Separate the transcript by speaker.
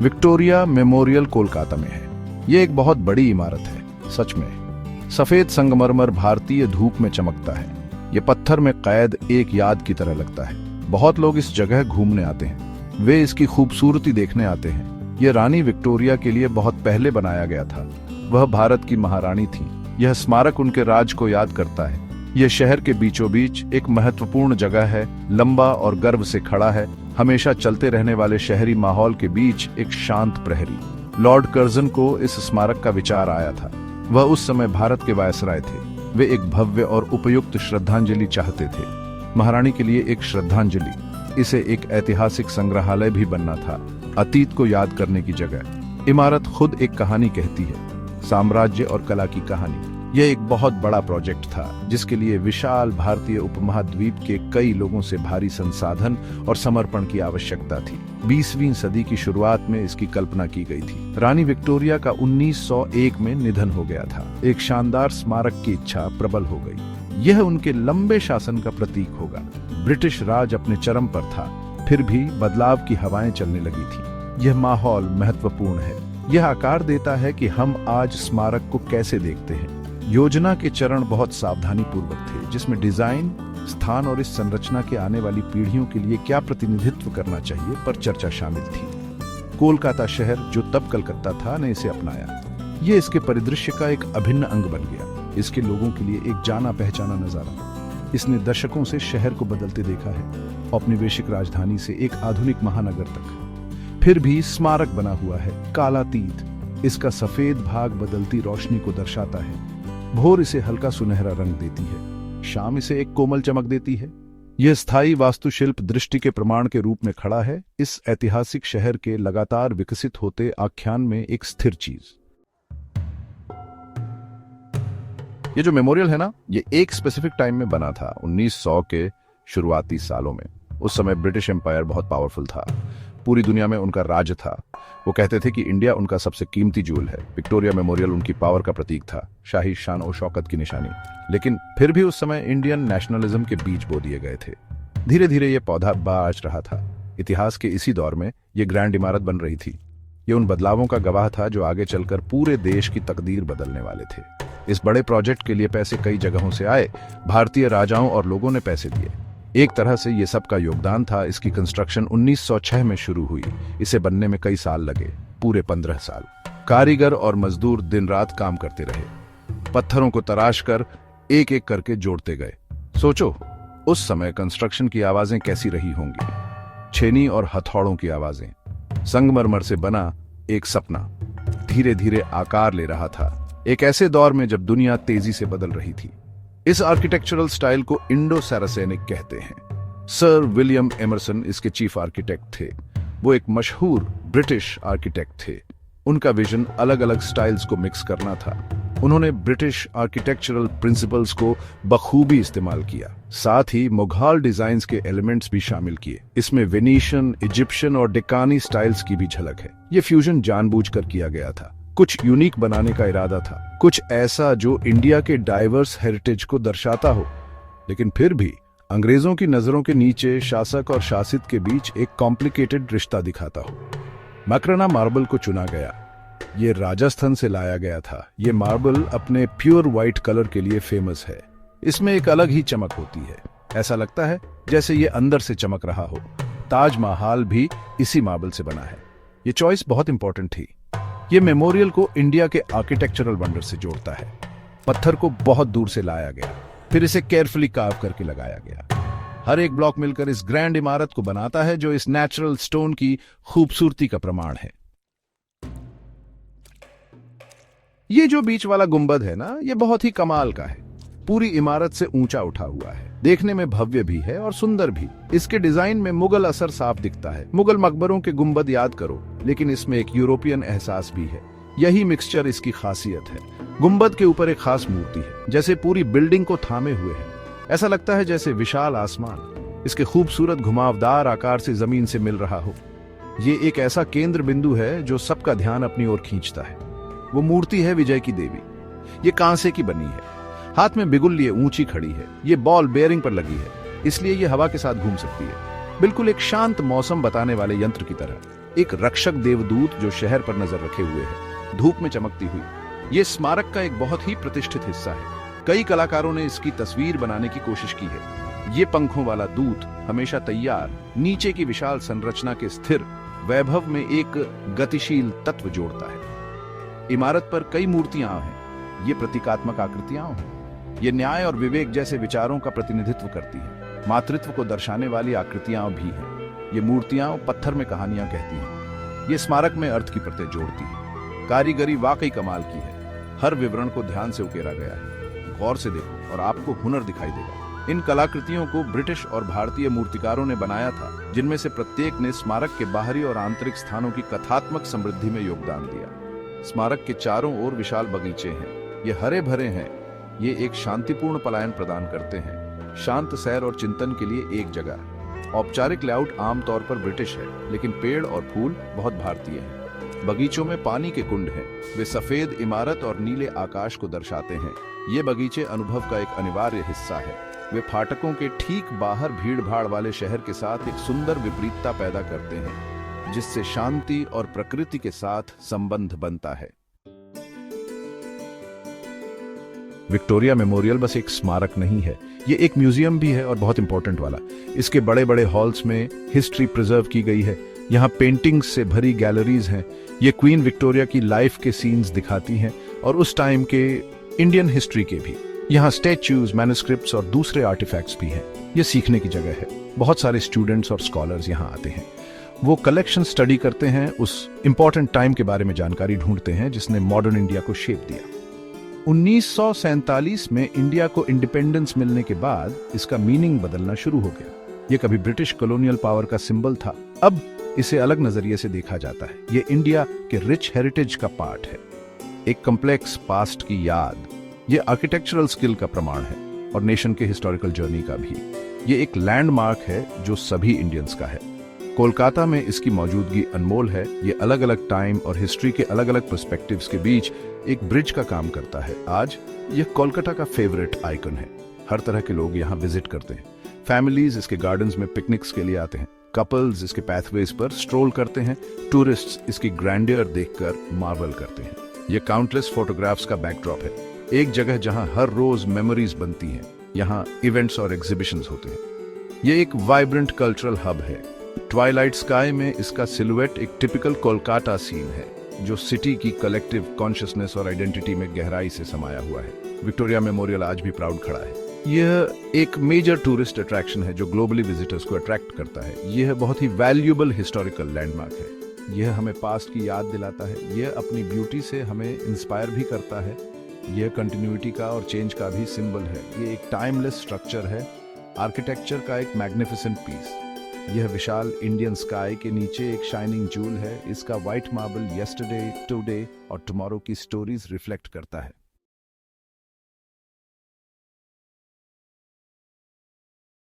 Speaker 1: Victoria memorial Kolkata में है। ये एक बहुत बड़ी इमारत है, सच में। सफेद संगमरमर भारतीय धूप में चमकता है। ये पत्थर में कैद एक याद की तरह लगता है। बहुत लोग इस जगह घूमने आते हैं, वे इसकी खूबसूरती देखने आते हैं। ये रानी विक्टोरिया के लिए बहुत पहले बनाया गया था। वह भारत की महारानी थी। यह स्मारक उनके राज को याद करता है। यह शहर के बीचों बीच एक महत्वपूर्ण जगह है, लंबा और गर्व से खड़ा है, हमेशा चलते रहने वाले शहरी माहौल के बीच एक शांत प्रहरी। लॉर्ड कर्जन को इस स्मारक का विचार आया था। वह उस समय भारत के वायसराय थे। वे एक भव्य और उपयुक्त श्रद्धांजलि चाहते थे। महारानी के लिए एक श्रद्धांजलि, इसे एक ऐतिहासिक संग्रहालय भी बनना था, अतीत को याद करने की जगह। इमारत खुद एक कहानी कहती है, साम्राज्य और कला की कहानी। यह एक बहुत बड़ा प्रोजेक्ट था, जिसके लिए विशाल भारतीय उपमहाद्वीप के कई लोगों से भारी संसाधन और समर्पण की आवश्यकता थी। 20वीं सदी की शुरुआत में इसकी कल्पना की गई थी। रानी विक्टोरिया का 1901 में निधन हो गया था। एक शानदार स्मारक की इच्छा प्रबल हो गई। यह उनके लंबे शासन का प्रतीक होगा। ब्रिटिश राज अपने चरम पर था, फिर भी बदलाव की हवाएं चलने लगी थी। यह माहौल महत्वपूर्ण है। यह आकार देता है कि हम आज स्मारक को कैसे देखते हैं। योजना के चरण बहुत सावधानी पूर्वक थे, जिसमें डिजाइन, स्थान और इस संरचना के आने वाली पीढ़ियों के लिए क्या प्रतिनिधित्व करना चाहिए पर चर्चा शामिल थी। कोलकाता शहर, जो तब कलकत्ता था, ने इसे अपनाया। यह इसके परिदृश्य का एक अभिन्न अंग बन गया। इसके लोगों के लिए एक जाना पहचाना नजारा। इसने दशकों से शहर को बदलते देखा है, औपनिवेशिक राजधानी से एक आधुनिक महानगर तक। फिर भी स्मारक बना हुआ है, कालातीत। इसका सफेद भाग बदलती रोशनी को दर्शाता है। भोर इसे हल्का सुनहरा रंग देती है, शाम इसे एक कोमल चमक देती है। यह स्थायी वास्तुशिल्प दृष्टि के प्रमाण के रूप में खड़ा है, इस ऐतिहासिक शहर के लगातार विकसित होते आख्यान में एक स्थिर चीज। ये जो मेमोरियल है ना, ये एक स्पेसिफिक टाइम में बना था, 1900 के शुरुआती सालों में। उस समय ब्रिटिश एम्पायर बहुत पावरफुल था, पूरी दुनिया में उनका राज था। वो कहते थे कि इंडिया उनका सबसे कीमती जूल है। विक्टोरिया मेमोरियल उनकी पावर का प्रतीक था, शाही शान और शौकत की निशानी। लेकिन फिर भी उस समय इंडियन नेशनलिज्म के बीज बो दिए गए थे। धीरे धीरे ये पौधा बाज रहा था। इतिहास के इसी दौर में ये ग्रैंड इमारत बन रही थी। ये उन बदलावों का गवाह था जो आगे चलकर पूरे देश की तकदीर बदलने वाले थे। इस बड़े प्रोजेक्ट के लिए पैसे कई जगहों से आए। भारतीय राजाओं और लोगों ने पैसे दिए। एक तरह से ये सबका योगदान था। इसकी कंस्ट्रक्शन 1906 में शुरू हुई। इसे बनने में कई साल लगे, पूरे 15 साल। कारीगर और मजदूर दिन रात काम करते रहे, पत्थरों को तराश कर एक एक करके जोड़ते गए। सोचो, उस समय कंस्ट्रक्शन की आवाजें कैसी रही होंगी। छेनी और हथौड़ों की आवाजें। संगमरमर से बना एक सपना धीरे धीरे आकार ले रहा था, एक ऐसे दौर में जब दुनिया तेजी से बदल रही थी। इस आर्किटेक्चरल स्टाइल को इंडो सैरासेनिक कहते हैं। सर विलियम एमरसन इसके चीफ आर्किटेक्ट थे। वो एक मशहूर ब्रिटिश आर्किटेक्ट थे। उनका विजन अलग अलग स्टाइल्स को मिक्स करना था। उन्होंने ब्रिटिश आर्किटेक्चरल प्रिंसिपल्स को बखूबी इस्तेमाल किया, साथ ही मुघल डिजाइन्स के एलिमेंट्स भी शामिल किए। इसमें वेनिशियन, इजिप्शियन और डेकानी स्टाइल्स की भी झलक है। ये फ्यूजन जानबूझकर किया गया था। कुछ यूनिक बनाने का इरादा था, कुछ ऐसा जो इंडिया के डाइवर्स हेरिटेज को दर्शाता हो, लेकिन फिर भी अंग्रेजों की नजरों के नीचे शासक और शासित के बीच एक कॉम्प्लिकेटेड रिश्ता दिखाता हो। मैक्राना मार्बल को चुना गया। ये राजस्थान से लाया गया था। ये मार्बल अपने प्योर व्हाइट कलर के लिए फेमस है। इसमें एक अलग ही चमक होती है। ऐसा लगता है जैसे ये अंदर से चमक रहा हो। ताजमहल भी इसी मार्बल से बना है। ये चॉइस बहुत इंपॉर्टेंट थी। ये मेमोरियल को इंडिया के आर्किटेक्चरल वंडर से जोड़ता है। पत्थर को बहुत दूर से लाया गया, फिर इसे केयरफुली कार्व करके लगाया गया। हर एक ब्लॉक मिलकर इस ग्रैंड इमारत को बनाता है, जो इस नेचुरल स्टोन की खूबसूरती का प्रमाण है। ये जो बीच वाला गुंबद है ना, ये बहुत ही कमाल का है। पूरी इमारत से ऊंचा उठा हुआ है, देखने में भव्य भी है और सुंदर भी। इसके डिजाइन में मुगल असर साफ दिखता है। मुगल मकबरों के गुंबद याद करो, लेकिन इसमें एक यूरोपियन एहसास भी है। यही मिक्सचर इसकी खासियत है। गुंबद के ऊपर एक खास मूर्ति है, जैसे पूरी बिल्डिंग को थामे हुए है। ऐसा लगता है जैसे विशाल आसमान इसके खूबसूरत घुमावदार आकार से जमीन से मिल रहा हो। ये एक ऐसा केंद्र बिंदु है जो सबका ध्यान अपनी ओर खींचता है। वो मूर्ति है विजय की देवी। ये कांसे की बनी है, हाथ में बिगुल लिए ऊंची खड़ी है। ये बॉल बेयरिंग पर लगी है, इसलिए ये हवा के साथ घूम सकती है। बिल्कुल एक शांत मौसम बताने वाले यंत्र की तरह। एक रक्षक देवदूत जो शहर पर नजर रखे हुए है, धूप में चमकती हुई। ये स्मारक का एक बहुत ही प्रतिष्ठित हिस्सा है। कई कलाकारों ने इसकी तस्वीर बनाने की कोशिश की है। ये पंखों वाला दूत हमेशा तैयार, नीचे की विशाल संरचना के स्थिर वैभव में एक गतिशील तत्व जोड़ता है। इमारत पर कई मूर्तियां हैं। ये प्रतीकात्मक आकृतियां हैं। ये न्याय और विवेक जैसे विचारों का प्रतिनिधित्व करती है। मातृत्व को दर्शाने वाली आकृतियां भी हैं। ये मूर्तियां पत्थर में कहानियां कहती हैं। ये स्मारक में अर्थ की परतें जोड़ती है। कारीगरी वाकई कमाल की है। हर विवरण को ध्यान से उकेरा गया है। गौर से देखो और आपको हुनर दिखाई देगा। इन कलाकृतियों को ब्रिटिश और भारतीय मूर्तिकारों ने बनाया था, जिनमें से प्रत्येक ने स्मारक के बाहरी और आंतरिक स्थानों की कथात्मक समृद्धि में योगदान दिया। स्मारक के चारों ओर विशाल बगीचे हैं। ये हरे भरे हैं। ये एक शांतिपूर्ण पलायन प्रदान करते हैं। शांत सैर और चिंतन के लिए एक जगह। औपचारिक लेआउट आमतौर पर ब्रिटिश है, लेकिन पेड़ और फूल बहुत भारतीय हैं। बगीचों में पानी के कुंड हैं। वे सफेद इमारत और नीले आकाश को दर्शाते हैं। ये बगीचे अनुभव का एक अनिवार्य हिस्सा है। वे फाटकों के ठीक बाहर भीड़ भाड़ वाले शहर के साथ एक सुंदर विपरीतता पैदा करते हैं, जिससे शांति और प्रकृति के साथ संबंध बनता है। विक्टोरिया मेमोरियल बस एक स्मारक नहीं है, ये एक म्यूजियम भी है, और बहुत इंपॉर्टेंट वाला। इसके बड़े बड़े हॉल्स में हिस्ट्री प्रिजर्व की गई है। यहाँ पेंटिंग्स से भरी गैलरीज हैं। ये क्वीन विक्टोरिया की लाइफ के सीन्स दिखाती हैं, और उस टाइम के इंडियन हिस्ट्री के भी। यहाँ स्टैच्यूज, मैन्युस्क्रिप्ट्स और दूसरे आर्टिफैक्ट्स भी हैं। ये सीखने की जगह है। बहुत सारे स्टूडेंट्स और स्कॉलर्स यहाँ आते हैं। वो कलेक्शन स्टडी करते हैं, उस इंपॉर्टेंट टाइम के बारे में जानकारी ढूंढते हैं जिसने मॉडर्न इंडिया को शेप दिया। 1947 में इंडिया को इंडिपेंडेंस मिलने के बाद इसका मीनिंग बदलना शुरू हो गया। ये कभी ब्रिटिश कॉलोनियल पावर का सिंबल था, अब इसे अलग नजरिए से देखा जाता है। ये इंडिया के रिच हेरिटेज का पार्ट है, एक कॉम्प्लेक्स पास्ट की याद। ये आर्किटेक्चरल स्किल का प्रमाण है और नेशन के हिस्टोरिकल जर्नी का भी। ये एक लैंडमार्क है जो सभी इंडियंस का है। कोलकाता में इसकी मौजूदगी अनमोल है। ये अलग अलग टाइम और हिस्ट्री के अलग अलग पर्सपेक्टिव्स के बीच एक ब्रिज का काम करता है। आज यह कोलकाता का फेवरेट आइकन है। हर तरह के लोग यहाँ विजिट करते हैं। फैमिलीज इसके गार्डन्स में पिकनिक्स के लिए आते हैं। कपल्स इसके पैथवेज पर स्ट्रोल करते हैं। टूरिस्ट्स इसकी ग्रैंडियर देखकर मार्वल करते हैं। ये काउंटलेस फोटोग्राफ्स का बैकड्रॉप है, एक जगह जहां हर रोज मेमोरीज बनती हैं। यहाँ इवेंट्स और एग्जीबिशंस होते हैं। ये एक वाइब्रेंट कल्चरल हब है। ट्वाइलाइट स्काई में इसका सिलुएट एक टिपिकल कोलकाता सीन है, जो सिटी की कलेक्टिव कॉन्शियसनेस और आइडेंटिटी में गहराई से समाया हुआ है। विक्टोरिया मेमोरियल आज भी प्राउड खड़ा है। यह एक मेजर टूरिस्ट अट्रैक्शन है जो ग्लोबली विजिटर्स को अट्रैक्ट करता है। यह बहुत ही वैल्यूएबल हिस्टोरिकल लैंडमार्क है। यह हमें पास्ट की याद दिलाता है। यह अपनी ब्यूटी से हमें इंस्पायर भी करता है। यह कंटिन्यूटी का और चेंज का भी सिंबल है। ये एक टाइमलेस स्ट्रक्चर है, आर्किटेक्चर का एक मैग्निफिसेंट पीस। यह विशाल इंडियन स्काई के नीचे एक शाइनिंग जूल है। इसका व्हाइट मार्बल यस्टरडे, टुडे और टुमारो की स्टोरीज रिफ्लेक्ट करता है।